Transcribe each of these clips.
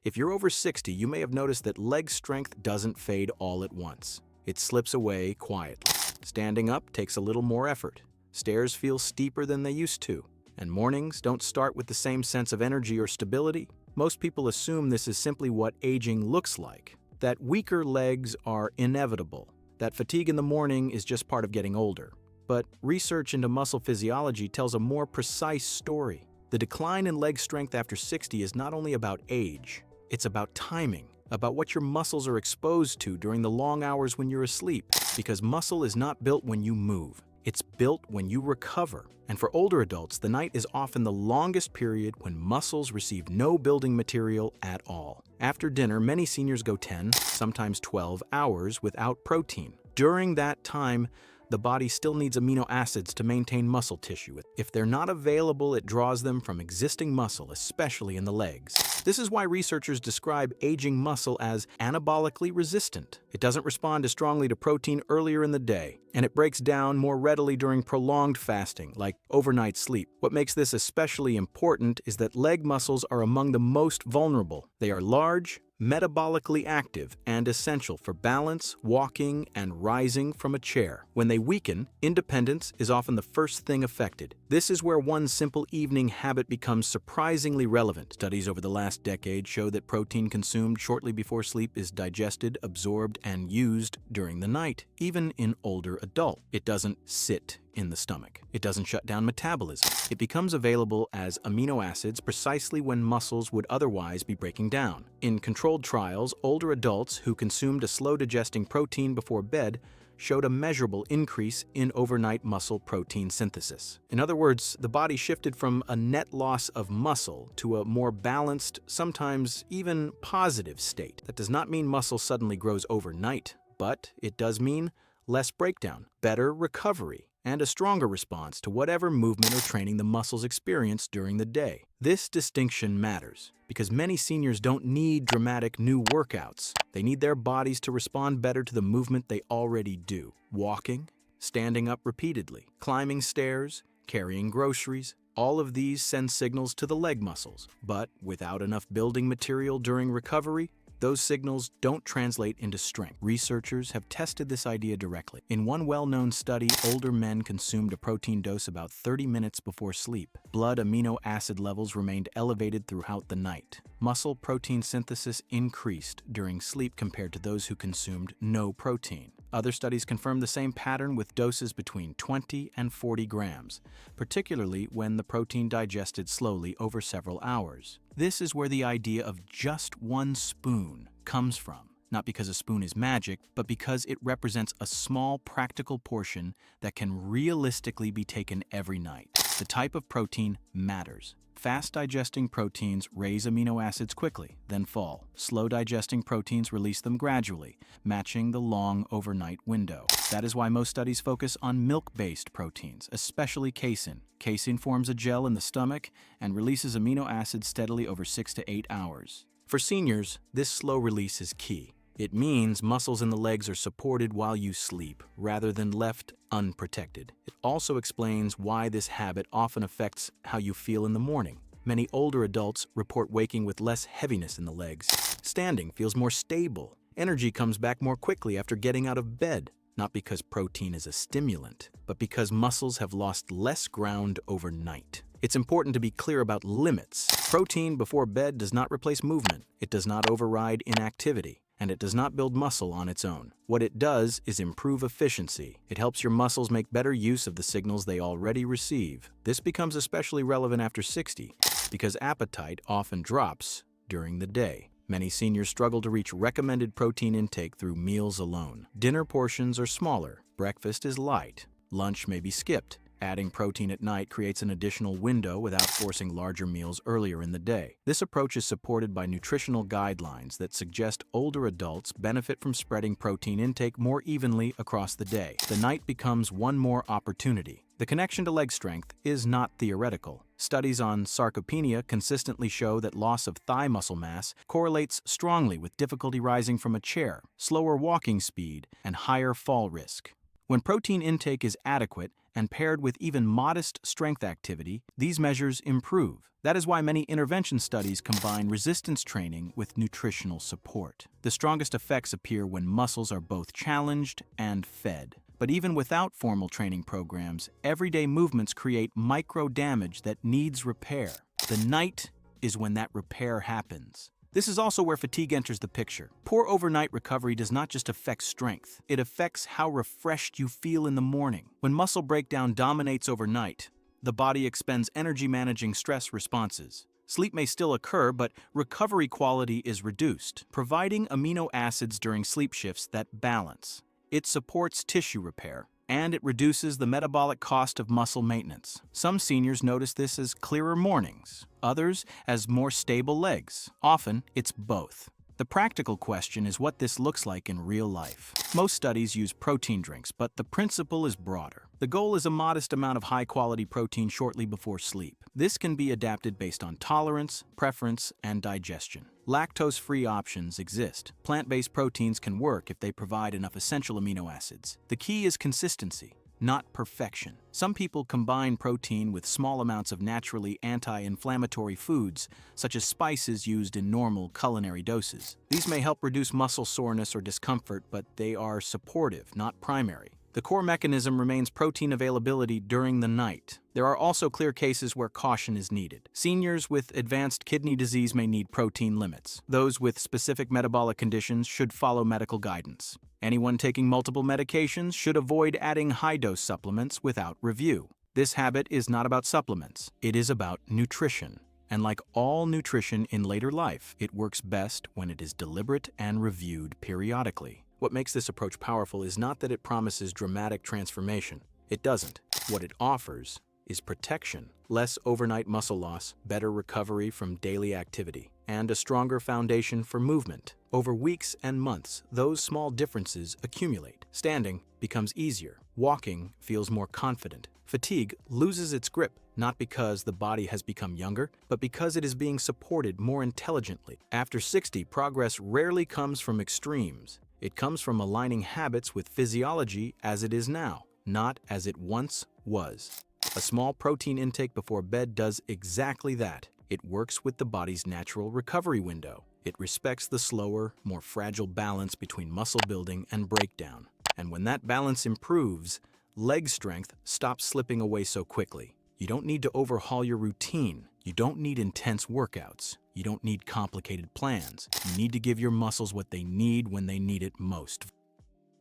If you're over 60, you may have noticed that leg strength doesn't fade all at once. It slips away quietly. Standing up takes a little more effort. Stairs feel steeper than they used to. And mornings don't start with the same sense of energy or stability. Most people assume this is simply what aging looks like, that weaker legs are inevitable, that fatigue in the morning is just part of getting older. But research into muscle physiology tells a more precise story. The decline in leg strength after 60 is not only about age, it's about timing, about what your muscles are exposed to during the long hours when you're asleep. Because muscle is not built when you move. It's built when you recover. And for older adults, the night is often the longest period when muscles receive no building material at all. After dinner, many seniors go 10, sometimes 12 hours without protein. During that time, the body still needs amino acids to maintain muscle tissue. If they're not available, it draws them from existing muscle, especially in the legs. This is why researchers describe aging muscle as anabolically resistant. It doesn't respond as strongly to protein earlier in the day, and it breaks down more readily during prolonged fasting, like overnight sleep. What makes this especially important is that leg muscles are among the most vulnerable. They are large, metabolically active, and essential for balance, walking, and rising from a chair. When they weaken, independence is often the first thing affected. This is where one simple evening habit becomes surprisingly relevant. Studies over the last decade show that protein consumed shortly before sleep is digested, absorbed, and used during the night, even in older adults. It doesn't sit in the stomach. It doesn't shut down metabolism. It becomes available as amino acids precisely when muscles would otherwise be breaking down. In controlled trials, older adults who consumed a slow-digesting protein before bed showed a measurable increase in overnight muscle protein synthesis. In other words, the body shifted from a net loss of muscle to a more balanced, sometimes even positive state. That does not mean muscle suddenly grows overnight, but it does mean less breakdown, better recovery, and a stronger response to whatever movement or training the muscles experience during the day. This distinction matters because many seniors don't need dramatic new workouts. They need their bodies to respond better to the movement they already do. Walking, standing up repeatedly, climbing stairs, carrying groceries. All of these send signals to the leg muscles, but without enough building material during recovery, those signals don't translate into strength. Researchers have tested this idea directly. In one well-known study, older men consumed a protein dose about 30 minutes before sleep. Blood amino acid levels remained elevated throughout the night. Muscle protein synthesis increased during sleep compared to those who consumed no protein. Other studies confirm the same pattern with doses between 20 and 40 grams, particularly when the protein digested slowly over several hours. This is where the idea of just one spoon comes from, not because a spoon is magic, but because it represents a small practical portion that can realistically be taken every night. The type of protein matters. Fast-digesting proteins raise amino acids quickly, then fall. Slow-digesting proteins release them gradually, matching the long overnight window. That is why most studies focus on milk-based proteins, especially casein. Casein forms a gel in the stomach and releases amino acids steadily over 6 to 8 hours. For seniors, this slow release is key. It means muscles in the legs are supported while you sleep, rather than left unprotected. It also explains why this habit often affects how you feel in the morning. Many older adults report waking with less heaviness in the legs. Standing feels more stable. Energy comes back more quickly after getting out of bed, not because protein is a stimulant, but because muscles have lost less ground overnight. It's important to be clear about limits. Protein before bed does not replace movement. It does not override inactivity. And it does not build muscle on its own. What it does is improve efficiency. It helps your muscles make better use of the signals they already receive. This becomes especially relevant after 60 because appetite often drops during the day. Many seniors struggle to reach recommended protein intake through meals alone. Dinner portions are smaller, breakfast is light, lunch may be skipped. Adding protein at night creates an additional window without forcing larger meals earlier in the day. This approach is supported by nutritional guidelines that suggest older adults benefit from spreading protein intake more evenly across the day. The night becomes one more opportunity. The connection to leg strength is not theoretical. Studies on sarcopenia consistently show that loss of thigh muscle mass correlates strongly with difficulty rising from a chair, slower walking speed, and higher fall risk. When protein intake is adequate and paired with even modest strength activity, these measures improve. That is why many intervention studies combine resistance training with nutritional support. The strongest effects appear when muscles are both challenged and fed. But even without formal training programs, everyday movements create micro damage that needs repair. The night is when that repair happens. This is also where fatigue enters the picture. Poor overnight recovery does not just affect strength, it affects how refreshed you feel in the morning. When muscle breakdown dominates overnight, the body expends energy managing stress responses. Sleep may still occur, but recovery quality is reduced, providing amino acids during sleep shifts that balance. It supports tissue repair, and it reduces the metabolic cost of muscle maintenance. Some seniors notice this as clearer mornings, others as more stable legs. Often, it's both. The practical question is what this looks like in real life. Most studies use protein drinks, but the principle is broader. The goal is a modest amount of high-quality protein shortly before sleep. This can be adapted based on tolerance, preference, and digestion. Lactose-free options exist. Plant-based proteins can work if they provide enough essential amino acids. The key is consistency, not perfection. Some people combine protein with small amounts of naturally anti-inflammatory foods, such as spices used in normal culinary doses. These may help reduce muscle soreness or discomfort, but they are supportive, not primary. The core mechanism remains protein availability during the night. There are also clear cases where caution is needed. Seniors with advanced kidney disease may need protein limits. Those with specific metabolic conditions should follow medical guidance. Anyone taking multiple medications should avoid adding high-dose supplements without review. This habit is not about supplements. It is about nutrition. And like all nutrition in later life, it works best when it is deliberate and reviewed periodically. What makes this approach powerful is not that it promises dramatic transformation. It doesn't. What it offers is protection, less overnight muscle loss, better recovery from daily activity, and a stronger foundation for movement. Over weeks and months, those small differences accumulate. Standing becomes easier. Walking feels more confident. Fatigue loses its grip, not because the body has become younger, but because it is being supported more intelligently. After 60, progress rarely comes from extremes. It comes from aligning habits with physiology as it is now, not as it once was. A small protein intake before bed does exactly that. It works with the body's natural recovery window. It respects the slower, more fragile balance between muscle building and breakdown. And when that balance improves, leg strength stops slipping away so quickly. You don't need to overhaul your routine. You don't need intense workouts. You don't need complicated plans. You need to give your muscles what they need when they need it most.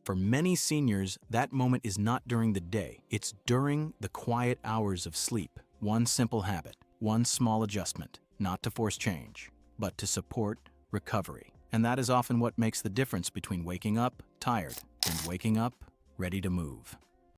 For many seniors, that moment is not during the day. It's during the quiet hours of sleep. One simple habit, one small adjustment, not to force change, but to support recovery. And that is often what makes the difference between waking up tired and waking up ready to move.